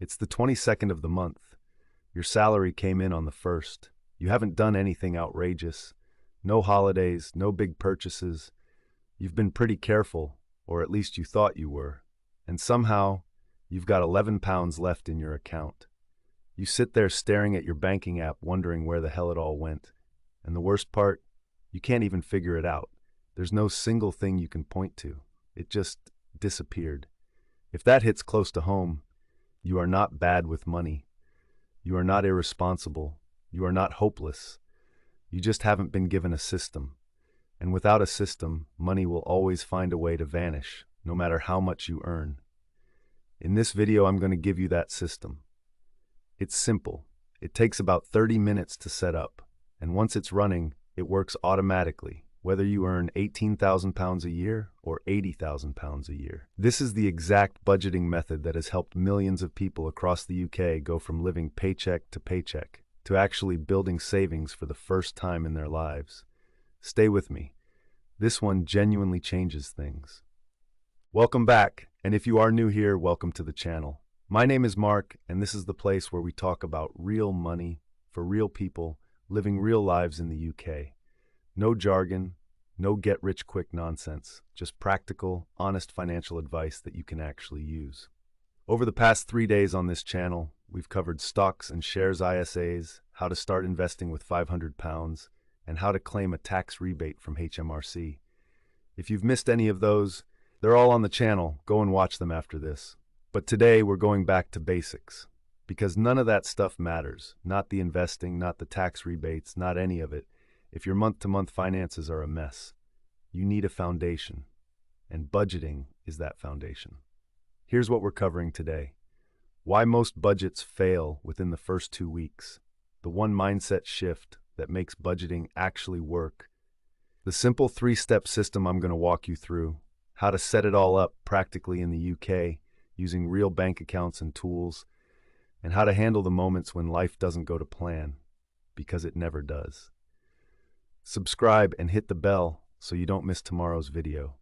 It's the 22nd of the month. Your salary came in on the 1st. You haven't done anything outrageous. No holidays, no big purchases. You've been pretty careful, or at least you thought you were. And somehow, you've got 11 pounds left in your account. You sit there staring at your banking app wondering where the hell it all went. And the worst part, you can't even figure it out. There's no single thing you can point to. It just disappeared. If that hits close to home, you are not bad with money. You are not irresponsible. You are not hopeless. You just haven't been given a system. And without a system, money will always find a way to vanish, no matter how much you earn. In this video, I'm going to give you that system. It's simple. It takes about 30 minutes to set up. And once it's running, it works automatically, whether you earn 18,000 pounds a year or 80,000 pounds a year. This is the exact budgeting method that has helped millions of people across the UK go from living paycheck to paycheck to actually building savings for the first time in their lives. Stay with me. This one genuinely changes things. Welcome back, and if you are new here, welcome to the channel. My name is Mark, and this is the place where we talk about real money for real people living real lives in the UK. No jargon, no get-rich-quick nonsense, just practical, honest financial advice that you can actually use. Over the past 3 days on this channel, we've covered stocks and shares ISAs, how to start investing with £500, and how to claim a tax rebate from HMRC. If you've missed any of those, they're all on the channel. Go and watch them after this. But today, we're going back to basics, because none of that stuff matters. Not the investing, not the tax rebates, not any of it. If your month-to-month finances are a mess, you need a foundation, and budgeting is that foundation. Here's what we're covering today. Why most budgets fail within the first 2 weeks. The one mindset shift that makes budgeting actually work. The simple 3-step system I'm going to walk you through. How to set it all up practically in the UK using real bank accounts and tools. And how to handle the moments when life doesn't go to plan, because it never does. Subscribe and hit the bell so you don't miss tomorrow's video.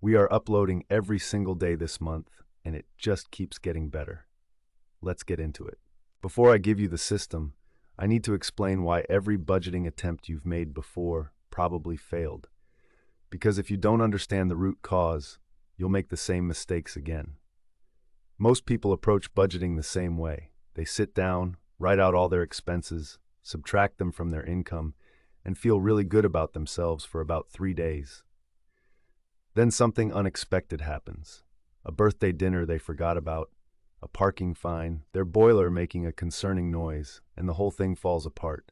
We are uploading every single day this month, and it just keeps getting better. Let's get into it. Before I give you the system, I need to explain why every budgeting attempt you've made before probably failed. Because if you don't understand the root cause, you'll make the same mistakes again. Most people approach budgeting the same way. They sit down, write out all their expenses, subtract them from their income, and feel really good about themselves for about 3 days. Then something unexpected happens. A birthday dinner they forgot about, a parking fine, their boiler making a concerning noise, and the whole thing falls apart.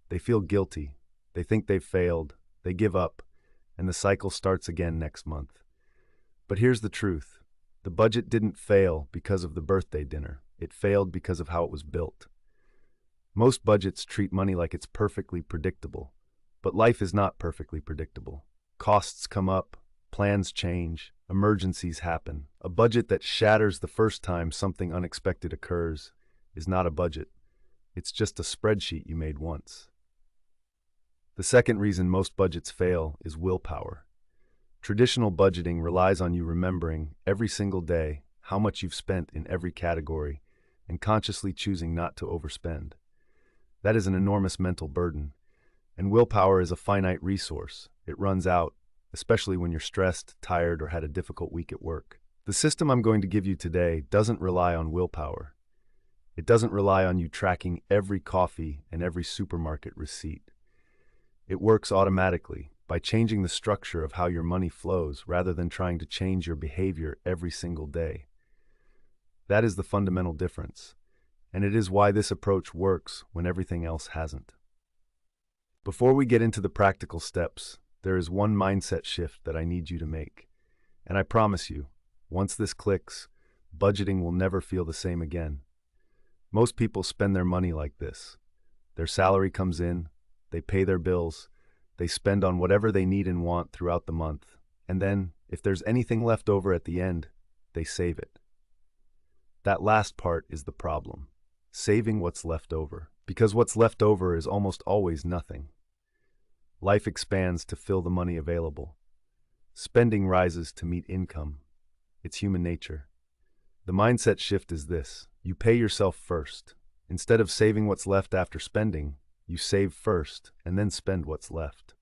They feel guilty, they think they've failed, they give up, and the cycle starts again next month. But here's the truth. The budget didn't fail because of the birthday dinner. It failed because of how it was built. Most budgets treat money like it's perfectly predictable, but life is not perfectly predictable. Costs come up, plans change, emergencies happen. A budget that shatters the first time something unexpected occurs is not a budget. It's just a spreadsheet you made once. The second reason most budgets fail is willpower. Traditional budgeting relies on you remembering every single day how much you've spent in every category and consciously choosing not to overspend. That is an enormous mental burden, and willpower is a finite resource. It runs out, especially when you're stressed, tired, or had a difficult week at work. The system I'm going to give you today doesn't rely on willpower. It doesn't rely on you tracking every coffee and every supermarket receipt. It works automatically by changing the structure of how your money flows rather than trying to change your behavior every single day. That is the fundamental difference, and it is why this approach works when everything else hasn't. Before we get into the practical steps, there is one mindset shift that I need you to make. And I promise you, once this clicks, budgeting will never feel the same again. Most people spend their money like this. Their salary comes in, they pay their bills, they spend on whatever they need and want throughout the month, and then, if there's anything left over at the end, they save it. That last part is the problem. Saving what's left over. Because what's left over is almost always nothing. Life expands to fill the money available. Spending rises to meet income. It's human nature. The mindset shift is this. You pay yourself first. Instead of saving what's left after spending, you save first and then spend what's left.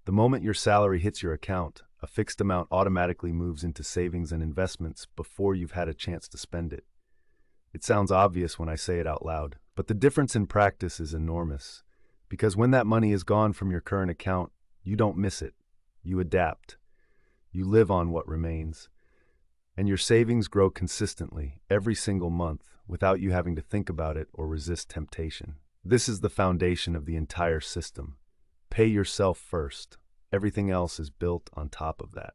The moment your salary hits your account, a fixed amount automatically moves into savings and investments before you've had a chance to spend it. It sounds obvious when I say it out loud, but the difference in practice is enormous. Because when that money is gone from your current account, you don't miss it. You adapt. You live on what remains. And your savings grow consistently every single month without you having to think about it or resist temptation. This is the foundation of the entire system. Pay yourself first. Everything else is built on top of that.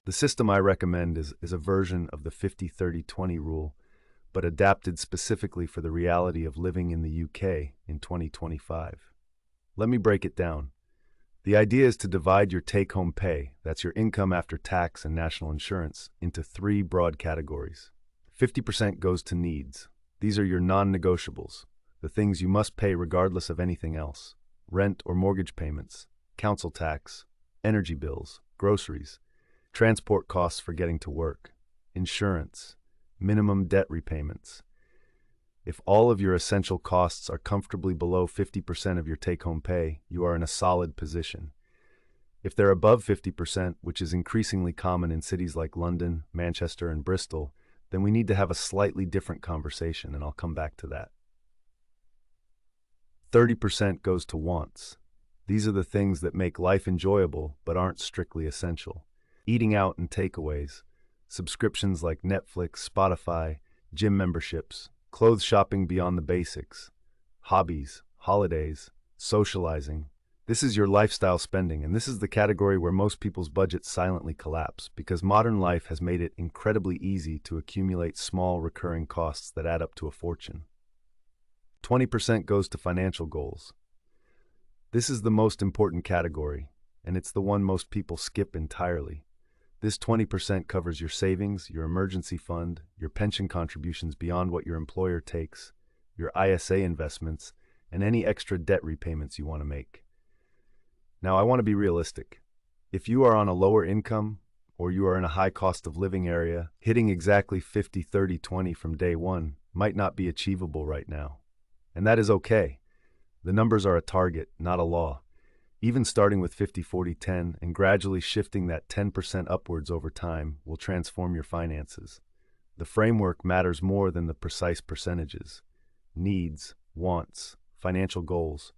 The system I recommend is a version of the 50-30-20 rule, but adapted specifically for the reality of living in the UK in 2025. Let me break it down. The idea is to divide your take-home pay, that's your income after tax and national insurance, into three broad categories. 50% goes to needs. These are your non-negotiables, the things you must pay regardless of anything else. Rent or mortgage payments, council tax, energy bills, groceries, transport costs for getting to work, insurance, minimum debt repayments. If all of your essential costs are comfortably below 50% of your take-home pay, you are in a solid position. If they're above 50%, which is increasingly common in cities like London, Manchester, and Bristol, then we need to have a slightly different conversation, and I'll come back to that. 30% goes to wants. These are the things that make life enjoyable but aren't strictly essential. Eating out and takeaways, subscriptions like Netflix, Spotify, gym memberships, clothes shopping beyond the basics, hobbies, holidays, socializing. This is your lifestyle spending, and this is the category where most people's budgets silently collapse because modern life has made it incredibly easy to accumulate small recurring costs that add up to a fortune. 20% goes to financial goals. This is the most important category, and it's the one most people skip entirely. This 20% covers your savings, your emergency fund, your pension contributions beyond what your employer takes, your ISA investments, and any extra debt repayments you want to make. Now, I want to be realistic. If you are on a lower income, or you are in a high cost of living area, hitting exactly 50-30-20 from day one might not be achievable right now. And that is okay. The numbers are a target, not a law. Even starting with 50-40-10 and gradually shifting that 10% upwards over time will transform your finances. The framework matters more than the precise percentages. Needs, wants, financial goals,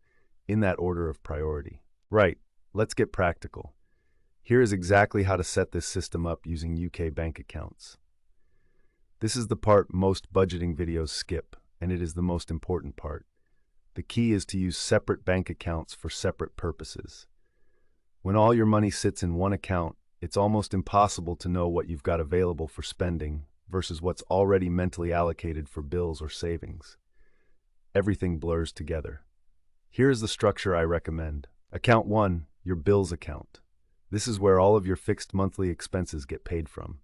in that order of priority. Right, let's get practical. Here is exactly how to set this system up using UK bank accounts. This is the part most budgeting videos skip, and it is the most important part. The key is to use separate bank accounts for separate purposes. When all your money sits in one account, it's almost impossible to know what you've got available for spending versus what's already mentally allocated for bills or savings. Everything blurs together. Here is the structure I recommend. Account 1, your bills account. This is where all of your fixed monthly expenses get paid from.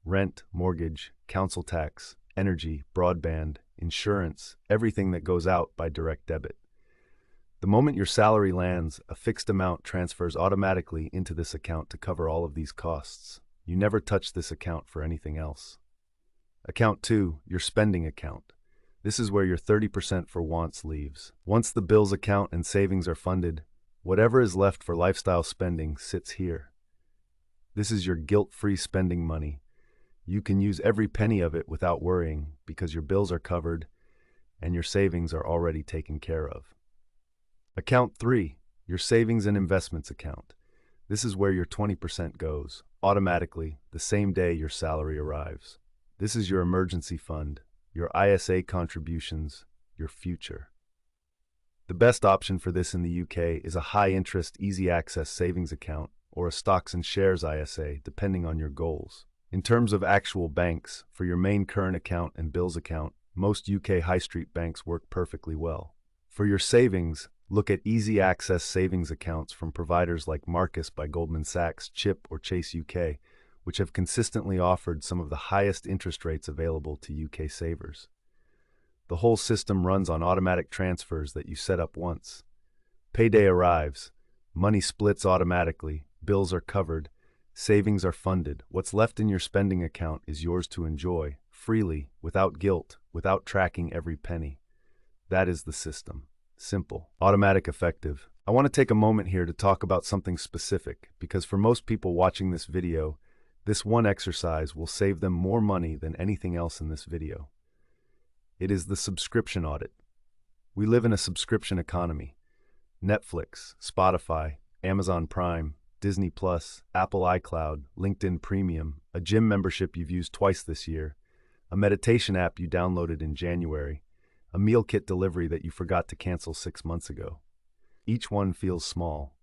Rent, mortgage, council tax, energy, broadband, insurance, everything that goes out by direct debit. The moment your salary lands, a fixed amount transfers automatically into this account to cover all of these costs. You never touch this account for anything else. Account 2, your spending account. This is where your 30% for wants leaves. Once the bills account and savings are funded, whatever is left for lifestyle spending sits here. This is your guilt-free spending money. You can use every penny of it without worrying because your bills are covered and your savings are already taken care of. Account 3, your savings and investments account. This is where your 20% goes, automatically, the same day your salary arrives. This is your emergency fund, your ISA contributions, your future. The best option for this in the UK is a high-interest, easy-access savings account or a stocks and shares ISA, depending on your goals. In terms of actual banks, for your main current account and bills account, most UK high street banks work perfectly well. For your savings, look at easy access savings accounts from providers like Marcus by Goldman Sachs, Chip, or Chase UK, which have consistently offered some of the highest interest rates available to UK savers. The whole system runs on automatic transfers that you set up once. Payday arrives, money splits automatically, bills are covered, savings are funded. What's left in your spending account is yours to enjoy freely, without guilt, without tracking every penny. That is the system. Simple, automatic, effective. I want to take a moment here to talk about something specific, because for most people watching this video, this one exercise will save them more money than anything else in this video. It is the subscription audit. We live in a subscription economy. Netflix, Spotify, Amazon Prime, Disney Plus, Apple iCloud, LinkedIn Premium, a gym membership you've used twice this year, a meditation app you downloaded in January, a meal kit delivery that you forgot to cancel 6 months ago. Each one feels small.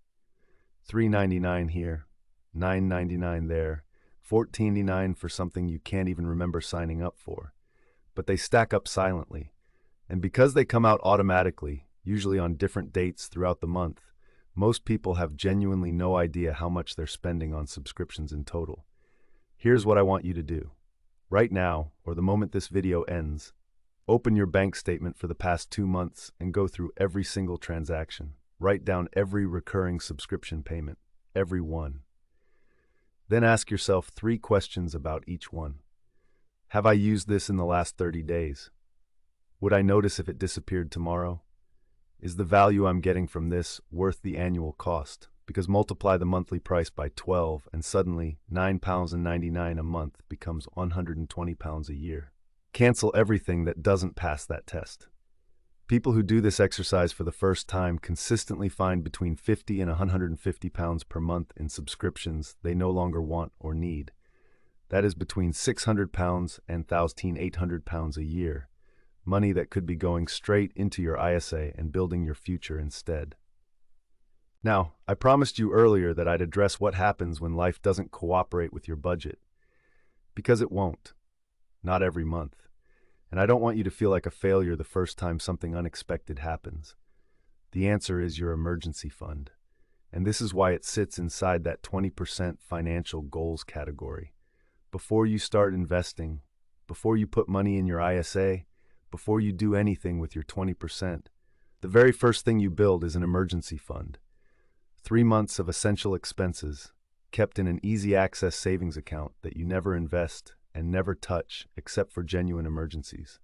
$3.99 here, $9.99 there, $14.99 for something you can't even remember signing up for. But they stack up silently. And because they come out automatically, usually on different dates throughout the month, most people have genuinely no idea how much they're spending on subscriptions in total. Here's what I want you to do. Right now, or the moment this video ends, open your bank statement for the past 2 months and go through every single transaction. Write down every recurring subscription payment, every one. Then ask yourself 3 questions about each one. Have I used this in the last 30 days? Would I notice if it disappeared tomorrow? Is the value I'm getting from this worth the annual cost? Because multiply the monthly price by 12 and suddenly £9.99 a month becomes £120 a year. Cancel everything that doesn't pass that test. People who do this exercise for the first time consistently find between £50 and £150 per month in subscriptions they no longer want or need. That is between £600 and £1,800 a year. Money that could be going straight into your ISA and building your future instead. Now, I promised you earlier that I'd address what happens when life doesn't cooperate with your budget. Because it won't. Not every month. And I don't want you to feel like a failure the first time something unexpected happens. The answer is your emergency fund. And this is why it sits inside that 20% financial goals category. Before you start investing, before you put money in your ISA, before you do anything with your 20%, the very first thing you build is an emergency fund. 3 months of essential expenses, kept in an easy access savings account that you never invest and never touch except for genuine emergencies.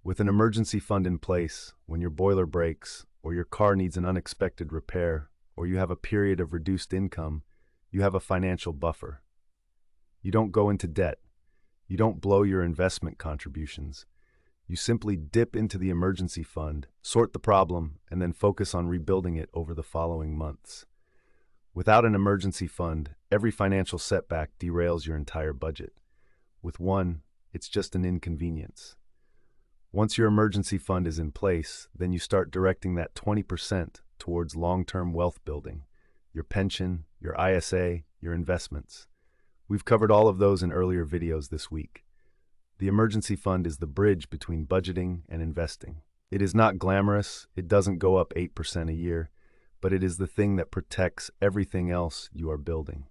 With an emergency fund in place, when your boiler breaks, or your car needs an unexpected repair, or you have a period of reduced income, you have a financial buffer. You don't go into debt. You don't blow your investment contributions. You simply dip into the emergency fund, sort the problem, and then focus on rebuilding it over the following months. Without an emergency fund, every financial setback derails your entire budget. With one, it's just an inconvenience. Once your emergency fund is in place, then you start directing that 20% towards long-term wealth building, your pension, your ISA, your investments. We've covered all of those in earlier videos this week. The emergency fund is the bridge between budgeting and investing. It is not glamorous, it doesn't go up 8% a year, but it is the thing that protects everything else you are building.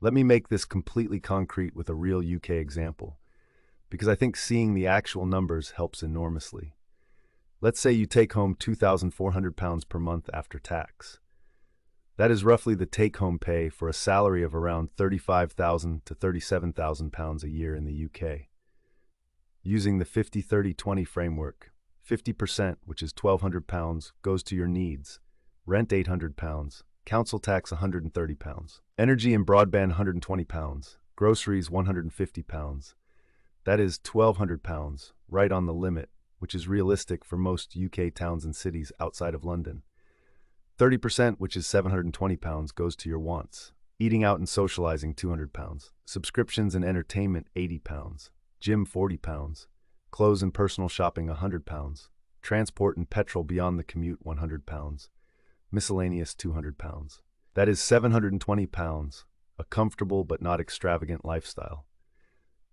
Let me make this completely concrete with a real UK example, because I think seeing the actual numbers helps enormously. Let's say you take home £2,400 per month after tax. That is roughly the take-home pay for a salary of around £35,000 to £37,000 a year in the UK. Using the 50-30-20 framework, 50%, which is £1,200, goes to your needs, rent £800, council tax £130, energy and broadband £120, groceries £150. That is £1,200, right on the limit, which is realistic for most UK towns and cities outside of London. 30%, which is £720, goes to your wants. Eating out and socializing £200, subscriptions and entertainment £80, gym £40, clothes and personal shopping £100, transport and petrol beyond the commute £100, miscellaneous £200. That is £720, a comfortable but not extravagant lifestyle.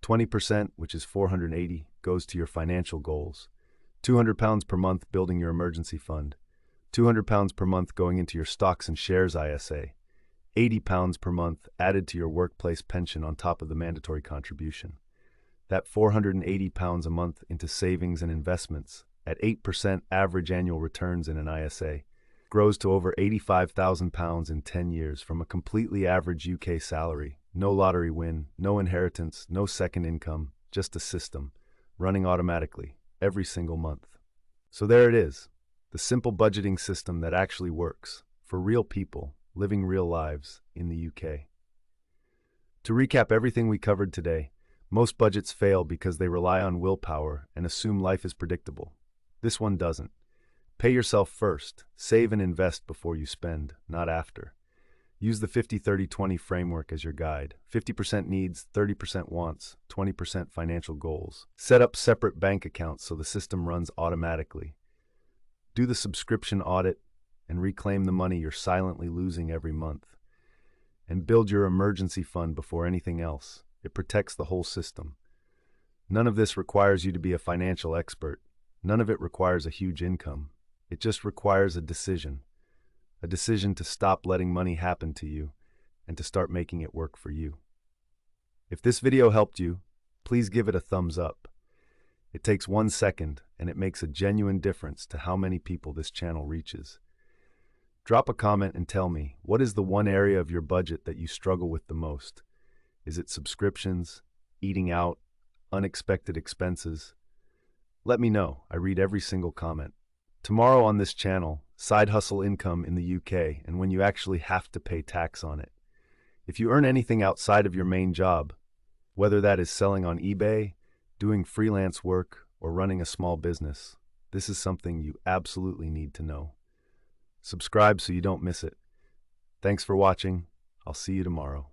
20%, which is £480, goes to your financial goals. £200 per month building your emergency fund. £200 per month going into your stocks and shares ISA. £80 per month added to your workplace pension on top of the mandatory contribution. That £480 a month into savings and investments at 8% average annual returns in an ISA grows to over £85,000 in 10 years from a completely average UK salary. No lottery win, no inheritance, no second income, just a system, running automatically, every single month. So there it is, the simple budgeting system that actually works, for real people, living real lives in the UK. To recap everything we covered today, most budgets fail because they rely on willpower and assume life is predictable. This one doesn't. Pay yourself first, save and invest before you spend, not after. Use the 50-30-20 framework as your guide. 50% needs, 30% wants, 20% financial goals. Set up separate bank accounts so the system runs automatically. Do the subscription audit and reclaim the money you're silently losing every month. And build your emergency fund before anything else. It protects the whole system. None of this requires you to be a financial expert. None of it requires a huge income. It just requires a decision to stop letting money happen to you and to start making it work for you. If this video helped you, please give it a thumbs up. It takes 1 second and it makes a genuine difference to how many people this channel reaches. Drop a comment and tell me, what is the one area of your budget that you struggle with the most? Is it subscriptions, eating out, unexpected expenses? Let me know. I read every single comment. Tomorrow on this channel, side hustle income in the UK and when you actually have to pay tax on it. If you earn anything outside of your main job, whether that is selling on eBay, doing freelance work, or running a small business, this is something you absolutely need to know. Subscribe so you don't miss it. Thanks for watching. I'll see you tomorrow.